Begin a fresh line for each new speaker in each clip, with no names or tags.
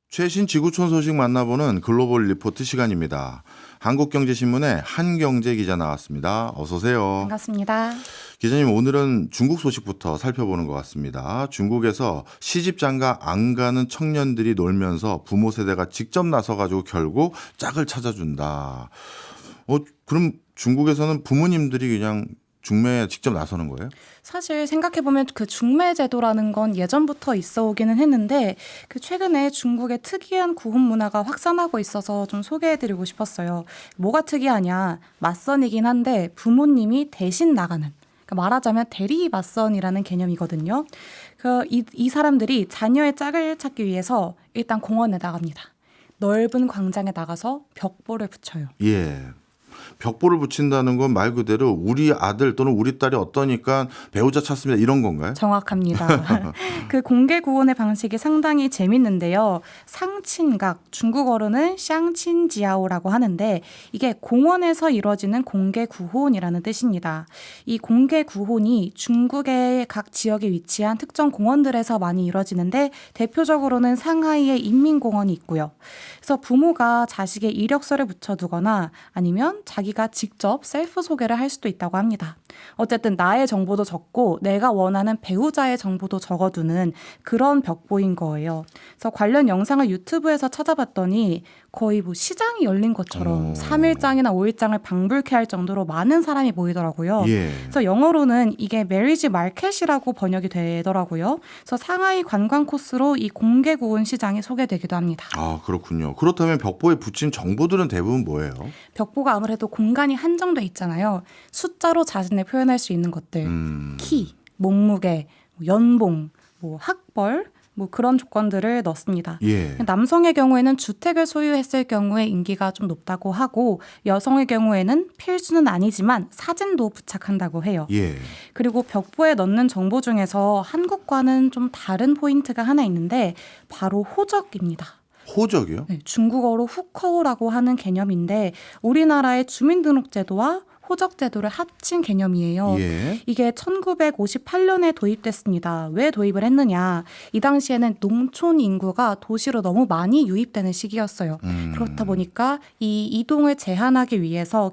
최신 지구촌 소식 만나보는 글로벌 리포트 시간입니다. 한국경제신문의 한경제 기자 나왔습니다. 어서 오세요.
반갑습니다.
기자님, 오늘은 중국 소식부터 살펴보는 것 같습니다. 중국에서 시집장가 안 가는 청년들이 놀면서 부모 세대가 직접 나서가지고 결국 짝을 찾아준다. 그럼 중국에서는 부모님들이 그냥 중매에 직접 나서는 거예요?
사실 생각해보면 그 중매 제도라는 건 예전부터 있어 오기는 했는데 그 최근에 중국의 특이한 구혼 문화가 확산하고 있어서 좀 소개해드리고 싶었어요. 뭐가 특이하냐? 맞선이긴 한데 부모님이 대신 나가는. 그러니까 말하자면 대리 맞선이라는 개념이거든요. 이 사람들이 자녀의 짝을 찾기 위해서 일단 공원에 나갑니다. 넓은 광장에 나가서 벽보를 붙여요.
예. 벽보를 붙인다는 건 말 그대로 우리 아들 또는 우리 딸이 어떠니까 배우자 찾습니다, 이런 건가요?
정확합니다. 그 공개 구혼의 방식이 상당히 재밌는데요. 상친각, 중국어로는 샹친지아오라고 하는데 이게 공원에서 이루어지는 공개 구혼이라는 뜻입니다. 이 공개 구혼이 중국의 각 지역에 위치한 특정 공원들에서 많이 이루어지는데 대표적으로는 상하이의 인민공원이 있고요. 그래서 부모가 자식의 이력서를 붙여두거나 아니면 자기가 직접 셀프 소개를 할 수도 있다고 합니다. 어쨌든 나의 정보도 적고 내가 원하는 배우자의 정보도 적어두는 그런 벽보인 거예요. 그래서 관련 영상을 유튜브에서 찾아봤더니 거의 뭐 시장이 열린 것처럼 3일장이나 5일장을 방불케 할 정도로 많은 사람이 모이더라고요.
예.
그래서 영어로는 이게 메리지 마켓이라고 번역이 되더라고요. 그래서 상하이 관광 코스로 이 공개 구혼 시장이 소개되기도 합니다.
아, 그렇군요. 그렇다면 벽보에 붙인 정보들은 대부분 뭐예요?
벽보가 아무래도 공간이 한정돼 있잖아요. 숫자로 자신을 표현할 수 있는 것들, 키, 몸무게, 연봉, 학벌, 그런 조건들을 넣습니다.
예.
남성의 경우에는 주택을 소유했을 경우에 인기가 좀 높다고 하고 여성의 경우에는 필수는 아니지만 사진도 부착한다고 해요.
예.
그리고 벽보에 넣는 정보 중에서 한국과는 좀 다른 포인트가 하나 있는데 바로 호적입니다.
호적이요?
네, 중국어로 후커우라고 하는 개념인데 우리나라의 주민등록제도와 호적제도를 합친 개념이에요.
예.
이게 1958년에 도입됐습니다. 왜 도입을 했느냐? 이 당시에는 농촌 인구가 도시로 너무 많이 유입되는 시기였어요. 그렇다 보니까 이 이동을 제한하기 위해서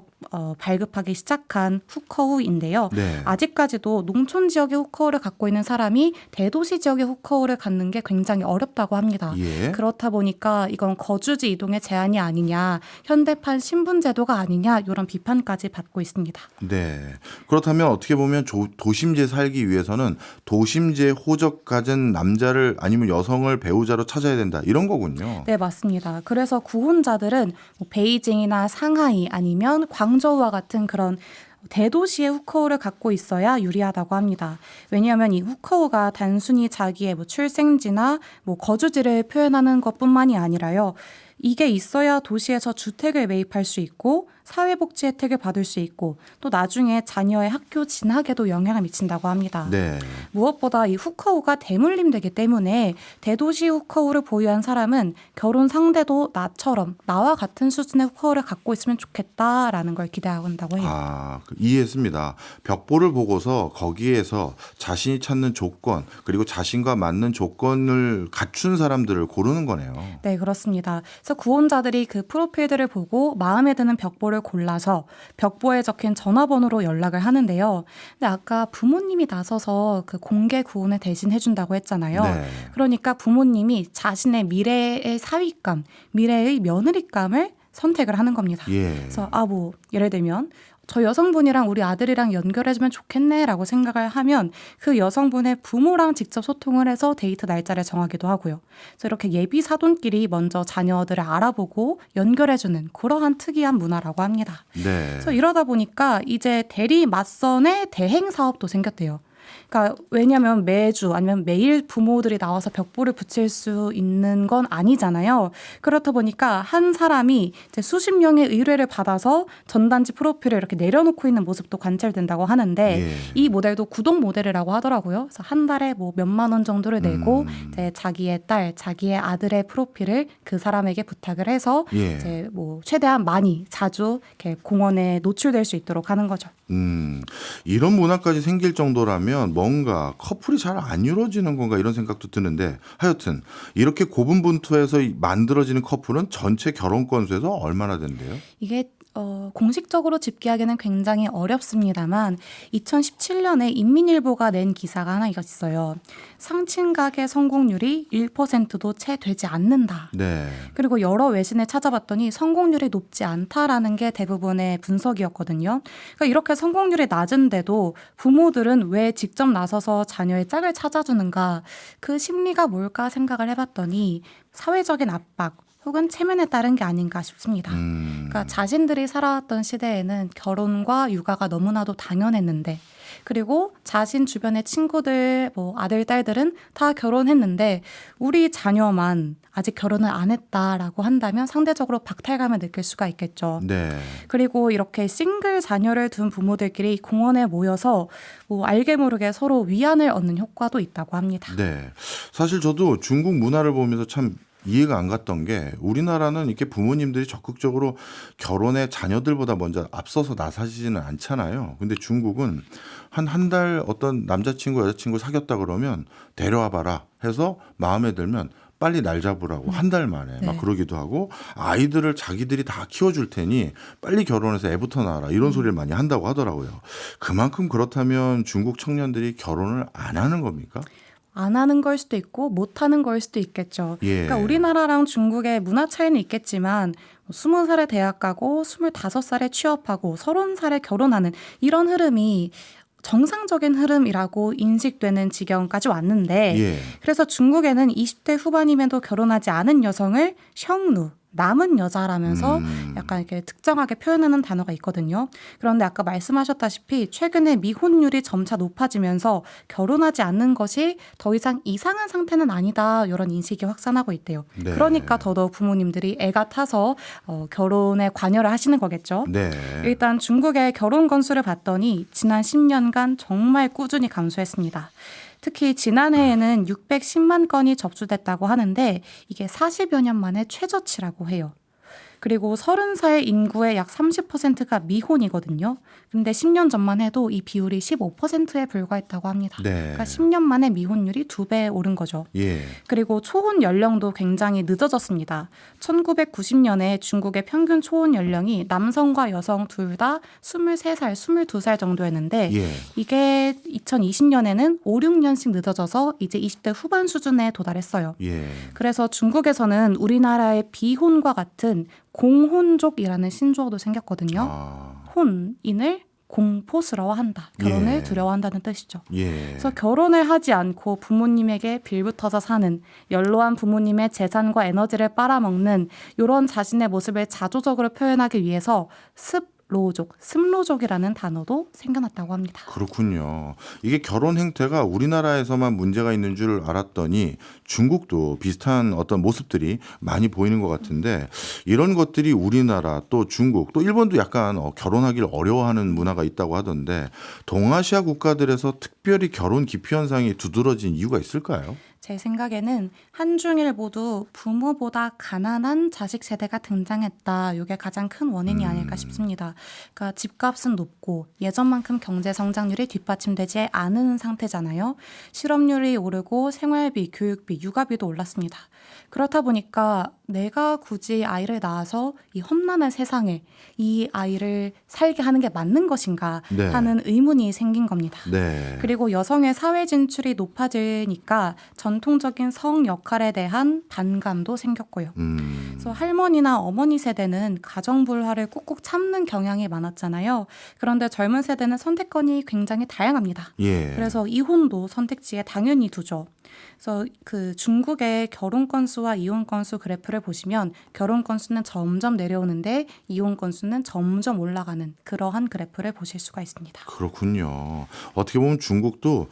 발급하기 시작한 후커우인데요.
네.
아직까지도 농촌 지역의 후커우를 갖고 있는 사람이 대도시 지역의 후커우를 갖는 게 굉장히 어렵다고 합니다.
예.
그렇다 보니까 이건 거주지 이동의 제한이 아니냐, 현대판 신분제도가 아니냐 이런 비판까지 받고 있습니다.
네. 그렇다면 어떻게 보면 도심지에 살기 위해서는 도심지에 호적 가진 남자를 아니면 여성을 배우자로 찾아야 된다, 이런 거군요.
네, 맞습니다. 그래서 구혼자들은 베이징이나 상하이 아니면 광저우와 같은 그런 대도시의 후커우를 갖고 있어야 유리하다고 합니다. 왜냐하면 이 후커우가 단순히 자기의 출생지나 거주지를 표현하는 것뿐만이 아니라요. 이게 있어야 도시에서 주택을 매입할 수 있고 사회복지 혜택을 받을 수 있고 또 나중에 자녀의 학교 진학에도 영향을 미친다고 합니다.
네.
무엇보다 이 후커우가 대물림되기 때문에 대도시 후커우를 보유한 사람은 결혼 상대도 나와 같은 수준의 후커우를 갖고 있으면 좋겠다라는 걸 기대한다고 해요.
아, 이해했습니다. 벽보를 보고서 거기에서 자신이 찾는 조건, 그리고 자신과 맞는 조건을 갖춘 사람들을 고르는 거네요.
네, 그렇습니다. 그래서 구혼자들이 그 프로필들을 보고 마음에 드는 벽보를 골라서 벽보에 적힌 전화번호로 연락을 하는데요. 근데 아까 부모님이 나서서 그 공개 구혼을 대신 해준다고 했잖아요.
네.
그러니까 부모님이 자신의 미래의 사위감, 미래의 며느리감을 선택을 하는 겁니다.
예.
그래서 예를 들면 저 여성분이랑 우리 아들이랑 연결해주면 좋겠네라고 생각을 하면 그 여성분의 부모랑 직접 소통을 해서 데이트 날짜를 정하기도 하고요. 그래서 이렇게 예비 사돈끼리 먼저 자녀들을 알아보고 연결해주는 그러한 특이한 문화라고 합니다.
네.
그래서 이러다 보니까 이제 대리 맞선의 대행 사업도 생겼대요. 그러니까 왜냐하면 매주 아니면 매일 부모들이 나와서 벽보를 붙일 수 있는 건 아니잖아요. 그렇다 보니까 한 사람이 이제 수십 명의 의뢰를 받아서 전단지 프로필을 이렇게 내려놓고 있는 모습도 관찰된다고 하는데
예.
이 모델도 구독 모델이라고 하더라고요. 그래서 한 달에 몇만 원 정도를 내고 이제 자기의 딸, 자기의 아들의 프로필을 그 사람에게 부탁을 해서
예.
이제 최대한 많이 자주 이렇게 공원에 노출될 수 있도록 하는 거죠.
이런 문화까지 생길 정도라면 보면 뭔가 커플이 잘 안 이루어지는 건가 이런 생각도 드는데 하여튼 이렇게 고분분투해서 만들어지는 커플은 전체 결혼 건수에서 얼마나 된대요?
이게 공식적으로 집계하기는 굉장히 어렵습니다만 2017년에 인민일보가 낸 기사가 하나 있어요. 상친각의 성공률이 1%도 채 되지 않는다.
네.
그리고 여러 외신을 찾아봤더니 성공률이 높지 않다라는 게 대부분의 분석이었거든요. 그러니까 이렇게 성공률이 낮은데도 부모들은 왜 직접 나서서 자녀의 짝을 찾아주는가, 그 심리가 뭘까 생각을 해봤더니 사회적인 압박 혹은 체면에 따른 게 아닌가 싶습니다. 그러니까 자신들이 살아왔던 시대에는 결혼과 육아가 너무나도 당연했는데, 그리고 자신 주변의 친구들, 뭐 아들, 딸들은 다 결혼했는데 우리 자녀만 아직 결혼을 안 했다라고 한다면 상대적으로 박탈감을 느낄 수가 있겠죠.
네.
그리고 이렇게 싱글 자녀를 둔 부모들끼리 공원에 모여서 뭐 알게 모르게 서로 위안을 얻는 효과도 있다고 합니다.
네. 사실 저도 중국 문화를 보면서 참 이해가 안 갔던 게 우리나라는 이렇게 부모님들이 적극적으로 결혼에 자녀들보다 먼저 앞서서 나서지는 않잖아요. 근데 중국은 한 달 어떤 남자친구 여자친구 사귀었다 그러면 데려와 봐라 해서 마음에 들면 빨리 날 잡으라고 한 달 만에 막
네.
그러기도 하고 아이들을 자기들이 다 키워줄 테니 빨리 결혼해서 애부터 낳아라 이런 소리를 많이 한다고 하더라고요. 그만큼 그렇다면 중국 청년들이 결혼을 안 하는 겁니까?
안 하는 걸 수도 있고 못 하는 걸 수도 있겠죠.
예.
그러니까 우리나라랑 중국의 문화 차이는 있겠지만 20살에 대학 가고 25살에 취업하고 30살에 결혼하는 이런 흐름이 정상적인 흐름이라고 인식되는 지경까지 왔는데
예.
그래서 중국에는 20대 후반임에도 결혼하지 않은 여성을 셩루, 남은 여자라면서 약간 이렇게 특정하게 표현하는 단어가 있거든요. 그런데 아까 말씀하셨다시피 최근에 미혼율이 점차 높아지면서 결혼하지 않는 것이 더 이상 이상한 상태는 아니다 이런 인식이 확산하고 있대요.
네.
그러니까 더더욱 부모님들이 애가 타서 결혼에 관여를 하시는 거겠죠.
네.
일단 중국의 결혼 건수를 봤더니 지난 10년간 정말 꾸준히 감소했습니다. 특히 지난해에는 610만 건이 접수됐다고 하는데 이게 40여 년 만에 최저치라고 해요. 그리고 30살 인구의 약 30%가 미혼이거든요. 근데 10년 전만 해도 이 비율이 15%에 불과했다고 합니다.
네.
그러니까 10년 만에 미혼율이 2배 오른 거죠.
예.
그리고 초혼 연령도 굉장히 늦어졌습니다. 1990년에 중국의 평균 초혼 연령이 남성과 여성 둘 다 23살, 22살 정도였는데
예.
이게 2020년에는 5, 6년씩 늦어져서 이제 20대 후반 수준에 도달했어요.
예.
그래서 중국에서는 우리나라의 비혼과 같은 공혼족이라는 신조어도 생겼거든요.
아.
혼인을 공포스러워한다. 결혼을
예.
두려워한다는 뜻이죠.
예.
그래서 결혼을 하지 않고 부모님에게 빌붙어서 사는 연로한 부모님의 재산과 에너지를 빨아먹는 이런 자신의 모습을 자조적으로 표현하기 위해서 습로족이라는 단어도 생겨났다고 합니다.
그렇군요. 이게 결혼 행태가 우리나라에서만 문제가 있는 줄 알았더니 중국도 비슷한 어떤 모습들이 많이 보이는 것 같은데 이런 것들이 우리나라 또 중국 또 일본도 약간 결혼하기를 어려워하는 문화가 있다고 하던데 동아시아 국가들에서 특별히 결혼 기피 현상이 두드러진 이유가 있을까요?
제 생각에는 한중일 모두 부모보다 가난한 자식 세대가 등장했다. 이게 가장 큰 원인이 아닐까 싶습니다. 그러니까 집값은 높고 예전만큼 경제 성장률이 뒷받침되지 않은 상태잖아요. 실업률이 오르고 생활비, 교육비, 육아비도 올랐습니다. 그렇다 보니까 내가 굳이 아이를 낳아서 이 험난한 세상에 이 아이를 살게 하는 게 맞는 것인가
네.
하는 의문이 생긴 겁니다.
네.
그리고 여성의 사회 진출이 높아지니까 전통적인 성 역할에 대한 반감도 생겼고요. 그래서 할머니나 어머니 세대는 가정불화를 꾹꾹 참는 경향이 많았잖아요. 그런데 젊은 세대는 선택권이 굉장히 다양합니다.
예.
그래서 이혼도 선택지에 당연히 두죠. 그래서 그 중국의 결혼 건수와 이혼 건수 그래프를 보시면 결혼 건수는 점점 내려오는데 이혼 건수는 점점 올라가는 그러한 그래프를 보실 수가 있습니다.
그렇군요. 어떻게 보면 중국도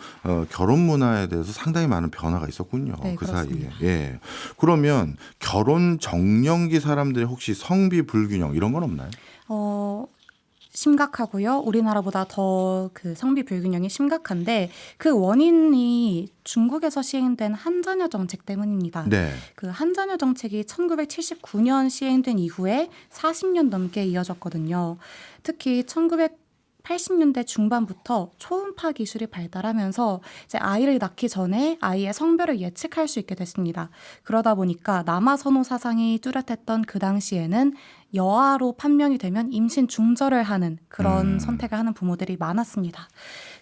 결혼 문화에 대해서 상당히 많은 변화가 있었군요.
네,
그
그렇습니다.
사이에. 예. 그러면 결혼 정년기 사람들이 혹시 성비 불균형 이런 건 없나요?
심각하고요. 우리나라보다 더 그 성비 불균형이 심각한데 그 원인이 중국에서 시행된 한자녀 정책 때문입니다.
네.
그 한자녀 정책이 1979년 시행된 이후에 40년 넘게 이어졌거든요. 특히 80년대 중반부터 초음파 기술이 발달하면서 이제 아이를 낳기 전에 아이의 성별을 예측할 수 있게 됐습니다. 그러다 보니까 남아 선호 사상이 뚜렷했던 그 당시에는 여아로 판명이 되면 임신 중절을 하는 그런 선택을 하는 부모들이 많았습니다.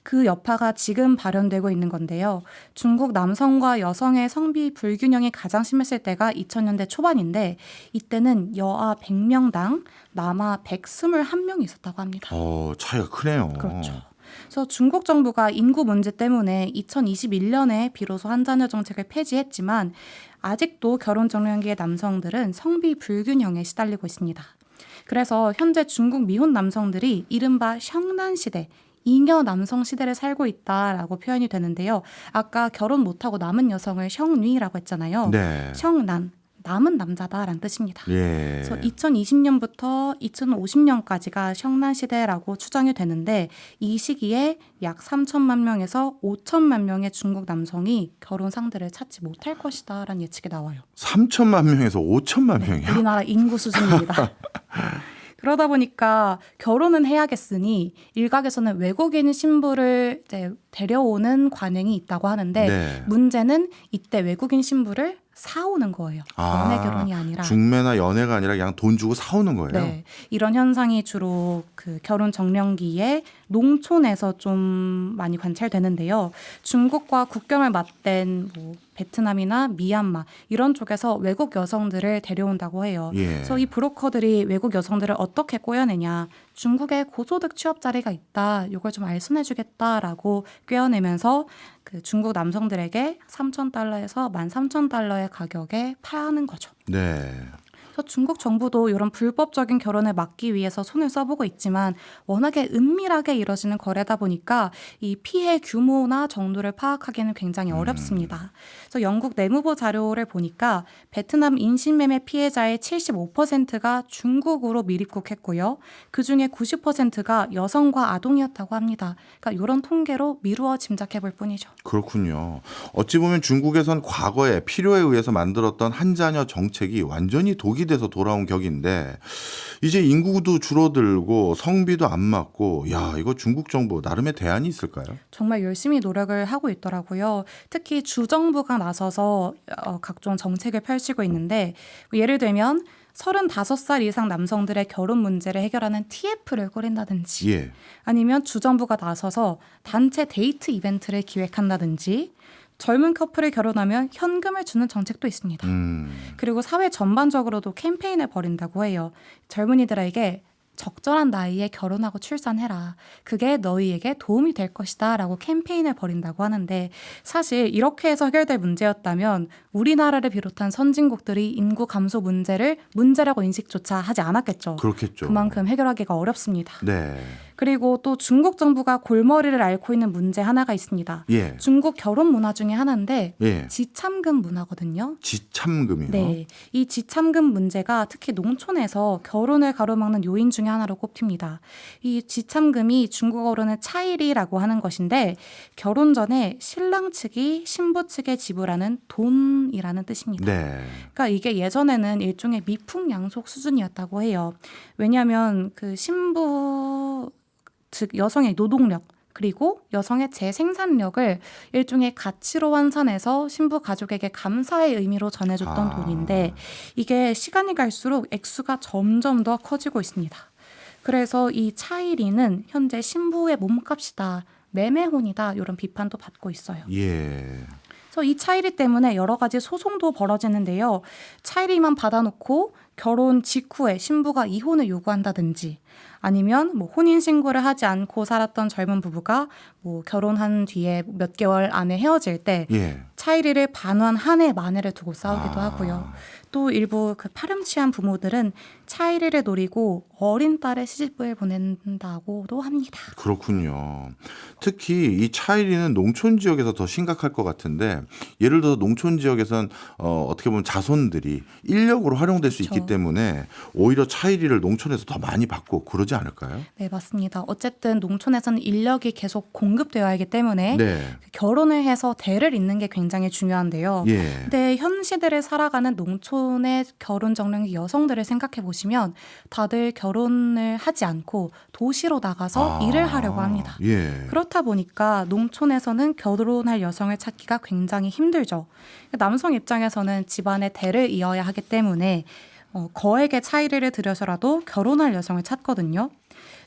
그 여파가 지금 발현되고 있는 건데요. 중국 남성과 여성의 성비 불균형이 가장 심했을 때가 2000년대 초반인데 이때는 여아 100명당 남아 121명이 있었다고 합니다.
차이가 크네요.
그렇죠. 그래서 중국 정부가 인구 문제 때문에 2021년에 비로소 한자녀 정책을 폐지했지만 아직도 결혼 적령기의 남성들은 성비 불균형에 시달리고 있습니다. 그래서 현재 중국 미혼 남성들이 이른바 셩난 시대, 잉여 남성 시대를 살고 있다라고 표현이 되는데요. 아까 결혼 못하고 남은 여성을 셩뉘라고 했잖아요.
네.
셩난, 남은 남자다라는 뜻입니다.
예.
그래서 2020년부터 2050년까지가 셩난 시대라고 추정이 되는데 이 시기에 약 3천만 명에서 5천만 명의 중국 남성이 결혼 상대를 찾지 못할 것이다라는 예측이 나와요.
3천만 명에서 5천만 명이요?
우리나라 인구 수준입니다. 그러다 보니까 결혼은 해야겠으니 일각에서는 외국인 신부를 이제 데려오는 관행이 있다고 하는데
네.
문제는 이때 외국인 신부를 사오는 거예요. 연애 결혼이 아니라.
중매나 연애가 아니라 그냥 돈 주고 사오는 거예요?
네, 이런 현상이 주로 그 결혼 적령기에 농촌에서 좀 많이 관찰되는데요. 중국과 국경을 맞댄 뭐 베트남이나 미얀마 이런 쪽에서 외국 여성들을 데려온다고 해요.
예.
그래서 이 브로커들이 외국 여성들을 어떻게 꼬여내냐. 중국에 고소득 취업 자리가 있다. 이걸 좀 알선해주겠다라고 꿰어내면서 그 중국 남성들에게 3,000달러에서 13,000달러의 가격에 파는 거죠.
네.
그래서 중국 정부도 이런 불법적인 결혼을 막기 위해서 손을 써보고 있지만 워낙에 은밀하게 이뤄지는 거래다 보니까 이 피해 규모나 정도를 파악하기는 굉장히 어렵습니다. 그래서 영국 내무부 자료를 보니까 베트남 인신매매 피해자의 75%가 중국으로 밀입국했고요. 그중에 90%가 여성과 아동이었다고 합니다. 그러니까 이런 통계로 미루어 짐작해볼 뿐이죠.
그렇군요. 어찌 보면 중국에선 과거에 필요에 의해서 만들었던 한자녀 정책이 완전히 독이 돼서 돌아온 격인데 이제 인구도 줄어들고 성비도 안 맞고 이거 중국 정부 나름의 대안이 있을까요?
정말 열심히 노력을 하고 있더라고요. 특히 주정부가 나서서 각종 정책을 펼치고 있는데 예를 들면 35살 이상 남성들의 결혼 문제를 해결하는 TF를 꾸린다든지
예.
아니면 주정부가 나서서 단체 데이트 이벤트를 기획한다든지 젊은 커플을 결혼하면 현금을 주는 정책도 있습니다. 그리고 사회 전반적으로도 캠페인을 벌인다고 해요. 젊은이들에게 적절한 나이에 결혼하고 출산해라. 그게 너희에게 도움이 될 것이다 라고 캠페인을 벌인다고 하는데 사실 이렇게 해서 해결될 문제였다면 우리나라를 비롯한 선진국들이 인구 감소 문제를 문제라고 인식조차 하지 않았겠죠.
그렇겠죠.
그만큼 해결하기가 어렵습니다.
네.
그리고 또 중국 정부가 골머리를 앓고 있는 문제 하나가 있습니다.
예.
중국 결혼 문화 중에 하나인데
예.
지참금 문화거든요.
지참금이요?
네, 이 지참금 문제가 특히 농촌에서 결혼을 가로막는 요인 중에 하나로 꼽힙니다. 이 지참금이 중국어로는 차일이라고 하는 것인데 결혼 전에 신랑 측이 신부 측에 지불하는 돈이라는 뜻입니다.
네.
그러니까 이게 예전에는 일종의 미풍양속 수준이었다고 해요. 왜냐하면 그 신부 즉 여성의 노동력 그리고 여성의 재생산력을 일종의 가치로 환산해서 신부 가족에게 감사의 의미로 전해줬던 돈인데 이게 시간이 갈수록 액수가 점점 더 커지고 있습니다. 그래서 이 차일이는 현재 신부의 몸값이다, 매매혼이다 이런 비판도 받고 있어요.
예.
그래서 이 차일이 때문에 여러 가지 소송도 벌어지는데요. 차일이만 받아놓고 결혼 직후에 신부가 이혼을 요구한다든지 아니면 뭐 혼인 신고를 하지 않고 살았던 젊은 부부가 뭐 결혼한 뒤에 몇 개월 안에 헤어질 때
예.
차일이를 반환 한 해 만회를 두고 싸우기도 하고요. 또 일부 그 파렴치한 부모들은 차일이를 노리고 어린 딸의 시집을 보낸다고도 합니다.
그렇군요. 특히 이 차이리는 농촌 지역에서 더 심각할 것 같은데 예를 들어서 농촌 지역에선 어떻게 보면 자손들이 인력으로 활용될 수 있기 때문에 오히려 차이리를 농촌에서 더 많이 받고 그러지 않을까요?
네, 맞습니다. 어쨌든 농촌에서는 인력이 계속 공급되어야 하기 때문에
네.
결혼을 해서 대를 잇는 게 굉장히 굉장히 중요한데요.
예.
근데 현 시대를 살아가는 농촌의 결혼 적령기 여성들을 생각해 보시면 다들 결혼을 하지 않고 도시로 나가서 일을 하려고 합니다.
예.
그렇다 보니까 농촌에서는 결혼할 여성을 찾기가 굉장히 힘들죠. 남성 입장에서는 집안의 대를 이어야 하기 때문에 거액의 차이를 들여서라도 결혼할 여성을 찾거든요.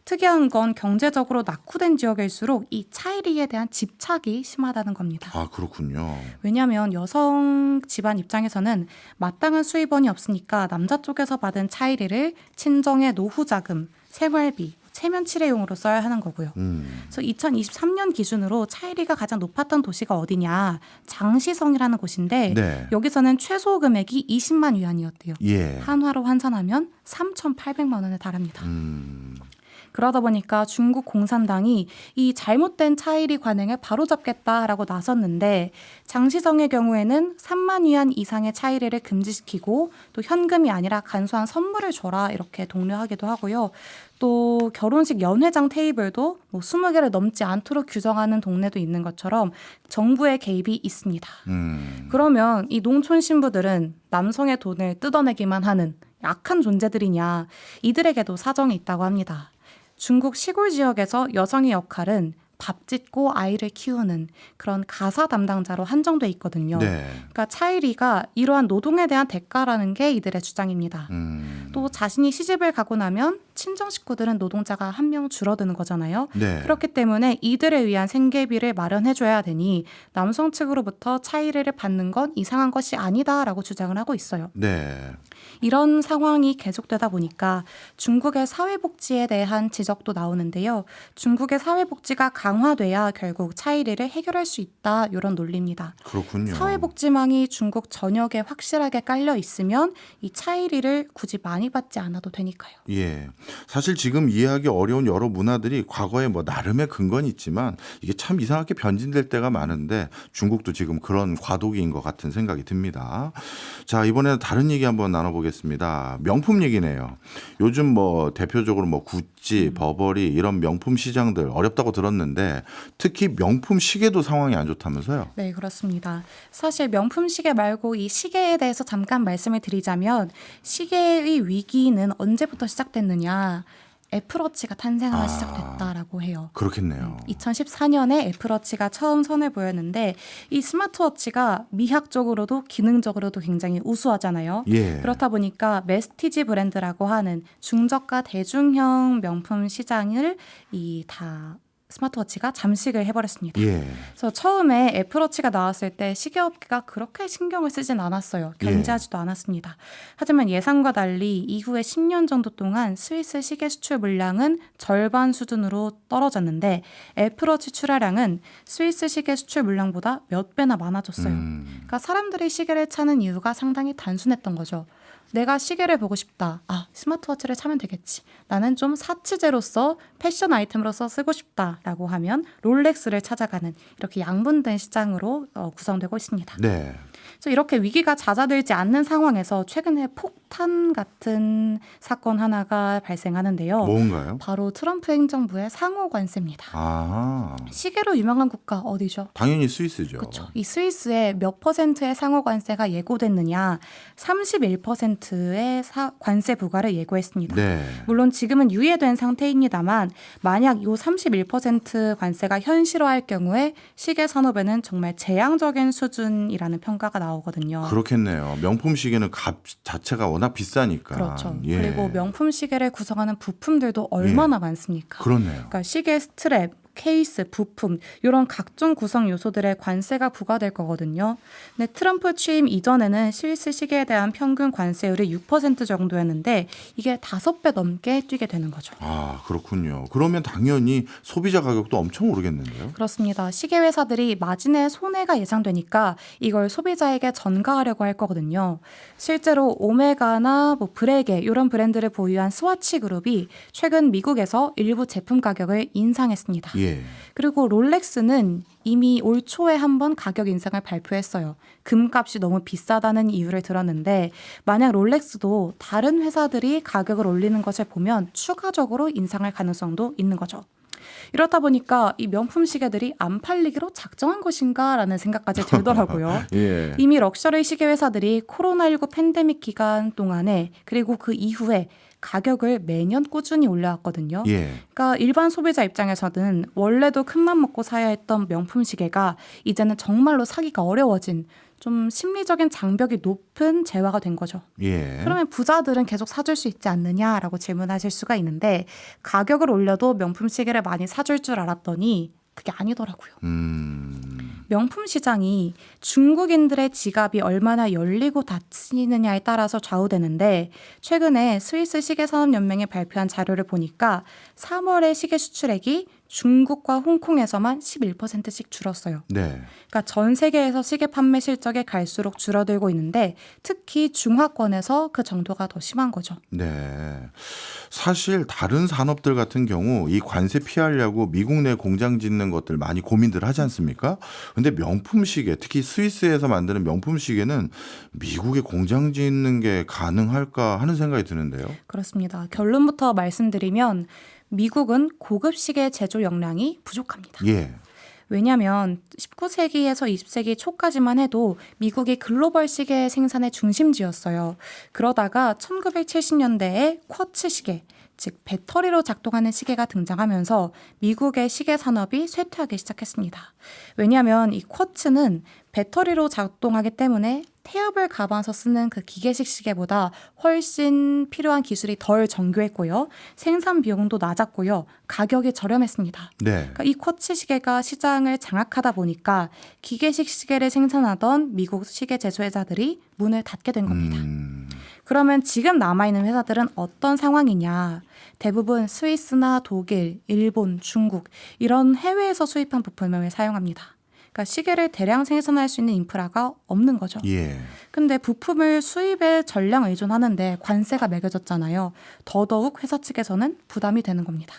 특이한 건 경제적으로 낙후된 지역일수록 이 차이리에 대한 집착이 심하다는 겁니다.
아, 그렇군요.
왜냐하면 여성 집안 입장에서는 마땅한 수입원이 없으니까 남자 쪽에서 받은 차이리를 친정의 노후 자금, 생활비, 체면 치레용으로 써야 하는 거고요. 그래서 2023년 기준으로 차이리가 가장 높았던 도시가 어디냐? 장시성이라는 곳인데
네.
여기서는 최소 금액이 20만 위안이었대요.
예.
한화로 환산하면 3,800만 원에 달합니다. 그러다 보니까 중국 공산당이 이 잘못된 차이리 관행을 바로잡겠다라고 나섰는데 장시성의 경우에는 3만 위안 이상의 차이리를 금지시키고 또 현금이 아니라 간소한 선물을 줘라 이렇게 독려하기도 하고요. 또 결혼식 연회장 테이블도 뭐 20개를 넘지 않도록 규정하는 동네도 있는 것처럼 정부의 개입이 있습니다. 그러면 이 농촌 신부들은 남성의 돈을 뜯어내기만 하는 약한 존재들이냐? 이들에게도 사정이 있다고 합니다. 중국 시골 지역에서 여성의 역할은 밥 짓고 아이를 키우는 그런 가사 담당자로 한정돼 있거든요.
네.
그러니까 차이리가 이러한 노동에 대한 대가라는 게 이들의 주장입니다. 또 자신이 시집을 가고 나면 친정 식구들은 노동자가 한 명 줄어드는 거잖아요.
네.
그렇기 때문에 이들을 위한 생계비를 마련해줘야 되니 남성 측으로부터 차이리를 받는 건 이상한 것이 아니다라고 주장을 하고 있어요.
네.
이런 상황이 계속되다 보니까 중국의 사회복지에 대한 지적도 나오는데요. 중국의 사회복지가 강화돼야 결국 차이리를 해결할 수 있다 이런 논리입니다.
그렇군요.
사회복지망이 중국 전역에 확실하게 깔려 있으면 이 차이리를 굳이 많이 받지 않아도 되니까요.
예. 사실 지금 이해하기 어려운 여러 문화들이 과거에 뭐 나름의 근거는 있지만 이게 참 이상하게 변질될 때가 많은데 중국도 지금 그런 과도기인 것 같은 생각이 듭니다. 자, 이번에는 다른 얘기 한번 나눠보겠습니다. 명품 얘기네요. 요즘 뭐 대표적으로 뭐 구찌, 버버리 이런 명품 시장들 어렵다고 들었는데 특히 명품 시계도 상황이 안 좋다면서요?
네, 그렇습니다. 사실 명품 시계 말고 이 시계에 대해서 잠깐 말씀을 드리자면 시계의 위기는 언제부터 시작됐느냐? 애플워치가 탄생하면 시작됐다라고 해요.
그렇겠네요.
2014년에 애플워치가 처음 선을 보였는데 이 스마트워치가 미학적으로도 기능적으로도 굉장히 우수하잖아요.
예.
그렇다 보니까 메스티지 브랜드라고 하는 중저가 대중형 명품 시장을 다 스마트워치가 잠식을 해버렸습니다.
예.
그래서 처음에 애플워치가 나왔을 때 시계업계가 그렇게 신경을 쓰진 않았어요. 견제하지도 않았습니다. 하지만 예상과 달리 이후에 10년 정도 동안 스위스 시계 수출 물량은 절반 수준으로 떨어졌는데 애플워치 출하량은 스위스 시계 수출 물량보다 몇 배나 많아졌어요. 그러니까 사람들이 시계를 차는 이유가 상당히 단순했던 거죠. 내가 시계를 보고 싶다. 스마트워치를 차면 되겠지. 나는 좀 사치제로서 패션 아이템으로서 쓰고 싶다라고 하면 롤렉스를 찾아가는 이렇게 양분된 시장으로 구성되고 있습니다.
네.
그래서 이렇게 위기가 잦아들지 않는 상황에서 최근에 폭탄 같은 사건 하나가 발생하는데요.
뭔가요?
바로 트럼프 행정부의 상호 관세입니다.
아.
시계로 유명한 국가 어디죠?
당연히 스위스죠.
그렇죠. 이 스위스에 몇 퍼센트의 상호 관세가 예고됐느냐? 31%의 관세 부과를 예고했습니다.
네.
물론 지금은 유예된 상태입니다만 만약 이 31% 관세가 현실화할 경우에 시계 산업에는 정말 재앙적인 수준이라는 평가가 나오거든요.
그렇겠네요. 명품 시계는 값 자체가 워낙 비싸니까.
그렇죠.
예.
그리고 명품 시계를 구성하는 부품들도 얼마나 많습니까?
그렇네요.
그러니까 시계 스트랩, 케이스, 부품 이런 각종 구성 요소들에 관세가 부과될 거거든요. 근데 트럼프 취임 이전에는 스위스 시계에 대한 평균 관세율이 6% 정도였는데 이게 5배 넘게 뛰게 되는 거죠.
아, 그렇군요. 그러면 당연히 소비자 가격도 엄청 오르겠는데요?
그렇습니다. 시계 회사들이 마진에 손해가 예상되니까 이걸 소비자에게 전가하려고 할 거거든요. 실제로 오메가나 브레게 이런 브랜드를 보유한 스와치 그룹이 최근 미국에서 일부 제품 가격을 인상했습니다.
예.
그리고 롤렉스는 이미 올 초에 한번 가격 인상을 발표했어요. 금값이 너무 비싸다는 이유를 들었는데 만약 롤렉스도 다른 회사들이 가격을 올리는 것을 보면 추가적으로 인상할 가능성도 있는 거죠. 이렇다 보니까 이 명품 시계들이 안 팔리기로 작정한 것인가라는 생각까지 들더라고요.
예.
이미 럭셔리 시계 회사들이 코로나19 팬데믹 기간 동안에 그리고 그 이후에 가격을 매년 꾸준히 올려왔거든요.
예.
그러니까 일반 소비자 입장에서는 원래도 큰맘 먹고 사야 했던 명품 시계가 이제는 정말로 사기가 어려워진 좀 심리적인 장벽이 높은 재화가 된 거죠.
예.
그러면 부자들은 계속 사줄 수 있지 않느냐라고 질문하실 수가 있는데 가격을 올려도 명품 시계를 많이 사줄 줄 알았더니 그게 아니더라고요. 명품 시장이 중국인들의 지갑이 얼마나 열리고 닫히느냐에 따라서 좌우되는데 최근에 스위스 시계산업연맹이 발표한 자료를 보니까 3월의 시계 수출액이 중국과 홍콩에서만 11%씩 줄었어요.
네.
그러니까 전 세계에서 시계 판매 실적이 갈수록 줄어들고 있는데 특히 중화권에서 그 정도가 더 심한 거죠.
네. 사실 다른 산업들 같은 경우 이 관세 피하려고 미국 내 공장 짓는 것들 많이 고민들 하지 않습니까? 근데 명품 시계, 특히 스위스에서 만드는 명품 시계는 미국에 공장 짓는 게 가능할까 하는 생각이 드는데요.
그렇습니다. 결론부터 말씀드리면 미국은 고급 시계 제조 역량이 부족합니다.
예.
왜냐하면 19세기에서 20세기 초까지만 해도 미국이 글로벌 시계 생산의 중심지였어요. 그러다가 1970년대에 쿼츠 시계, 즉 배터리로 작동하는 시계가 등장하면서 미국의 시계 산업이 쇠퇴하기 시작했습니다. 왜냐하면 이 쿼츠는 배터리로 작동하기 때문에 태엽을 감아서 쓰는 그 기계식 시계보다 훨씬 필요한 기술이 덜 정교했고요. 생산 비용도 낮았고요. 가격이 저렴했습니다.
네.
그러니까 이 쿼츠 시계가 시장을 장악하다 보니까 기계식 시계를 생산하던 미국 시계 제조회사들이 문을 닫게 된 겁니다. 그러면 지금 남아있는 회사들은 어떤 상황이냐. 대부분 스위스나 독일, 일본, 중국 이런 해외에서 수입한 부품을 사용합니다. 그러니까 시계를 대량 생산할 수 있는 인프라가 없는 거죠.
예.
근데 부품을 수입에 전량 의존하는데 관세가 매겨졌잖아요. 더더욱 회사 측에서는 부담이 되는 겁니다.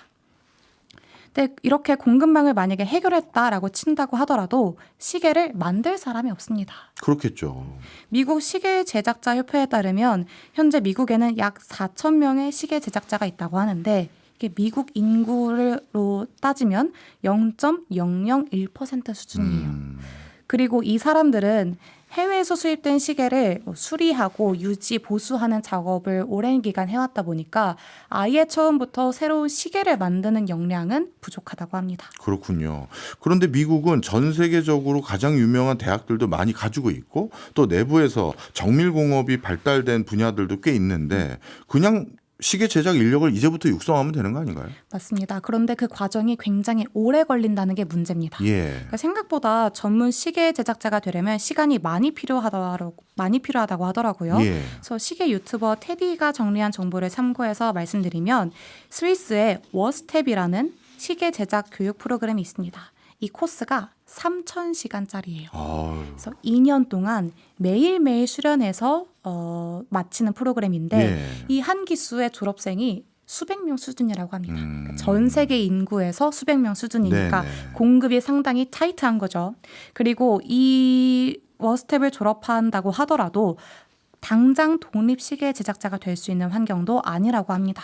근데 이렇게 공급망을 만약에 해결했다라고 친다고 하더라도 시계를 만들 사람이 없습니다.
그렇겠죠.
미국 시계 제작자 협회에 따르면 현재 미국에는 약 4천 명의 시계 제작자가 있다고 하는데 이게 미국 인구로 따지면 0.001% 수준이에요. 그리고 이 사람들은 해외에서 수입된 시계를 수리하고 유지, 보수하는 작업을 오랜 기간 해왔다 보니까 아예 처음부터 새로운 시계를 만드는 역량은 부족하다고 합니다.
그렇군요. 그런데 미국은 전 세계적으로 가장 유명한 대학들도 많이 가지고 있고 또 내부에서 정밀공업이 발달된 분야들도 꽤 있는데 그냥 시계 제작 인력을 이제부터 육성하면 되는 거 아닌가요?
맞습니다. 그런데 그 과정이 굉장히 오래 걸린다는 게 문제입니다.
예.
그러니까 생각보다 전문 시계 제작자가 되려면 시간이 많이 필요하다고 하더라고요.
예.
그래서 시계 유튜버 테디가 정리한 정보를 참고해서 말씀드리면 스위스의 워스텝이라는 시계 제작 교육 프로그램이 있습니다. 이 코스가 3,000시간짜리예요. 그래서 2년 동안 매일매일 수련해서 마치는 프로그램인데
예.
이 한 기수의 졸업생이 수백 명 수준이라고 합니다. 그러니까 전 세계 인구에서 수백 명 수준이니까
네네.
공급이 상당히 타이트한 거죠. 그리고 이 워스텝을 졸업한다고 하더라도 당장 독립 시계 제작자가 될 수 있는 환경도 아니라고 합니다.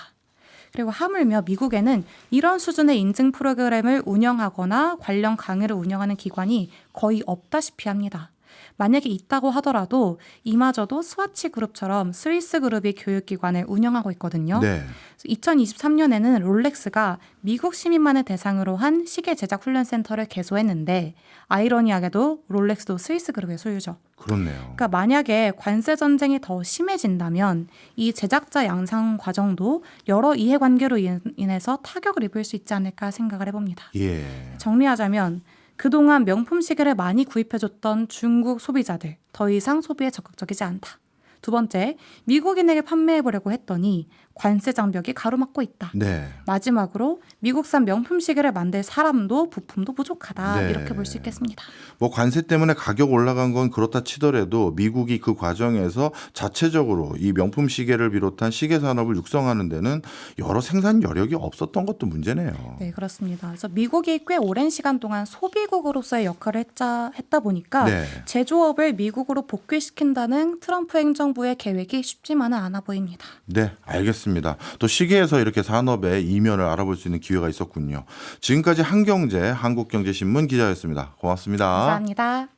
그리고 하물며 미국에는 이런 수준의 인증 프로그램을 운영하거나 관련 강의를 운영하는 기관이 거의 없다시피 합니다. 만약에 있다고 하더라도 이마저도 스와치 그룹처럼 스위스 그룹이 교육기관을 운영하고 있거든요.
네.
2023년에는 롤렉스가 미국 시민만을 대상으로 한 시계 제작 훈련 센터를 개소했는데 아이러니하게도 롤렉스도 스위스 그룹의 소유죠.
그렇네요.
그러니까 만약에 관세 전쟁이 더 심해진다면 이 제작자 양상 과정도 여러 이해관계로 인해서 타격을 입을 수 있지 않을까 생각을 해봅니다.
예.
정리하자면 그동안 명품 시계를 많이 구입해줬던 중국 소비자들 더 이상 소비에 적극적이지 않다. 두 번째, 미국인에게 판매해보려고 했더니 관세 장벽이 가로막고 있다.
네.
마지막으로 미국산 명품 시계를 만들 사람도 부품도 부족하다.
네.
이렇게 볼 수 있겠습니다.
뭐 관세 때문에 가격 올라간 건 그렇다 치더라도 미국이 그 과정에서 자체적으로 이 명품 시계를 비롯한 시계 산업을 육성하는 데는 여러 생산 여력이 없었던 것도 문제네요.
네, 그렇습니다. 그래서 미국이 꽤 오랜 시간 동안 소비국으로서의 역할을 했다 보니까
네.
제조업을 미국으로 복귀시킨다는 트럼프 행정 정부의 계획이 쉽지만은 않아 보입니다.
네, 알겠습니다. 또 시계에서 이렇게 산업의 이면을 알아볼 수 있는 기회가 있었군요. 지금까지 한경제 한국경제신문 기자였습니다. 고맙습니다.
감사합니다.